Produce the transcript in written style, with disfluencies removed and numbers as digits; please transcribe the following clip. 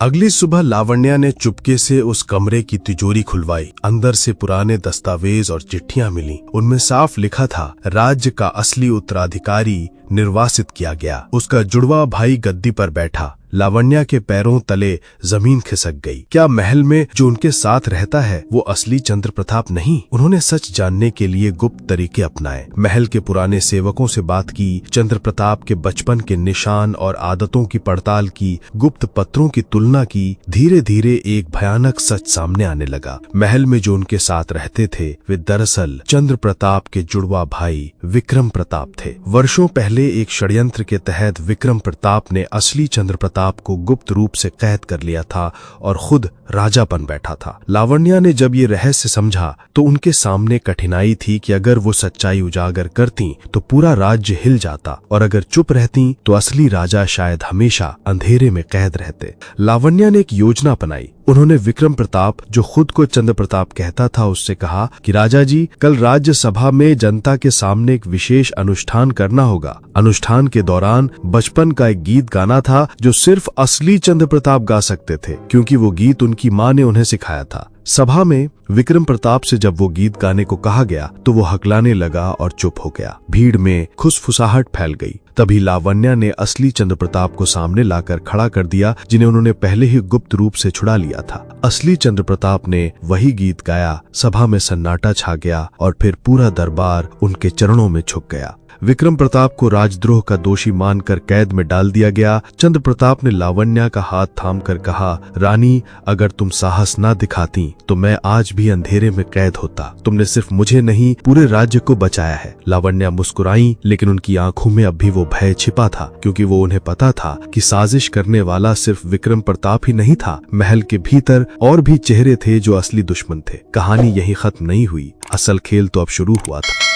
अगली सुबह लावण्या ने चुपके से उस कमरे की तिजोरी खुलवाई। अंदर से पुराने दस्तावेज और चिट्ठियां मिली। उनमें साफ लिखा था, राज्य का असली उत्तराधिकारी निर्वासित किया गया। उसका जुड़वा भाई गद्दी पर बैठा। लावण्या के पैरों तले जमीन खिसक गई। क्या महल में जो उनके साथ रहता है वो असली चंद्र प्रताप नहीं? उन्होंने सच जानने के लिए गुप्त तरीके अपनाए। महल के पुराने सेवकों से बात की, चंद्र प्रताप के बचपन के निशान और आदतों की पड़ताल की, गुप्त पत्रों की तुलना की। धीरे धीरे एक भयानक सच सामने आने लगा। महल में जो उनके साथ रहते थे वे दरअसल चंद्र प्रताप के जुड़वा भाई विक्रम प्रताप थे। वर्षों पहले एक षड्यंत्र के तहत विक्रम प्रताप ने असली चंद्र प्रताप को गुप्त रूप से कैद कर लिया था और खुद राजा बन बैठा था। लावण्या ने जब ये रहस्य समझा तो उनके सामने कठिनाई थी कि अगर वो सच्चाई उजागर करती तो पूरा राज्य हिल जाता और अगर चुप रहती तो असली राजा शायद हमेशा अंधेरे में कैद रहते। लावण्या ने एक योजना अपनाई। उन्होंने विक्रम प्रताप, जो खुद को चंद्र प्रताप कहता था, उससे कहा कि राजा जी, कल राज्य सभा में जनता के सामने एक विशेष अनुष्ठान करना होगा। अनुष्ठान के दौरान बचपन का एक गीत गाना था जो सिर्फ असली चंद्र प्रताप गा सकते थे, क्योंकि वो गीत उनकी माँ ने उन्हें सिखाया था। सभा में विक्रम प्रताप से जब वो गीत गाने को कहा गया तो वो हकलाने लगा और चुप हो गया। भीड़ में खुसफुसाहट फैल गई। तभी लावण्या ने असली चंद्र प्रताप को सामने लाकर खड़ा कर दिया, जिन्हें उन्होंने पहले ही गुप्त रूप से छुड़ा लिया था। असली चंद्र प्रताप ने वही गीत गाया। सभा में सन्नाटा छा गया और फिर पूरा दरबार उनके चरणों में झुक गया। विक्रम प्रताप को राजद्रोह का दोषी मानकर कैद में डाल दिया गया। चंद्र प्रताप ने लावण्या का हाथ थामकर कहा, रानी, अगर तुम साहस ना दिखाती तो मैं आज भी अंधेरे में कैद होता। तुमने सिर्फ मुझे नहीं, पूरे राज्य को बचाया है। लावण्या मुस्कुराई, लेकिन उनकी आंखों में अब भी वो भय छिपा था, क्योंकि वो उन्हें पता था कि साजिश करने वाला सिर्फ विक्रम प्रताप ही नहीं था। महल के भीतर और भी चेहरे थे जो असली दुश्मन थे। कहानी यही खत्म नहीं हुई। असल खेल तो अब शुरू हुआ था।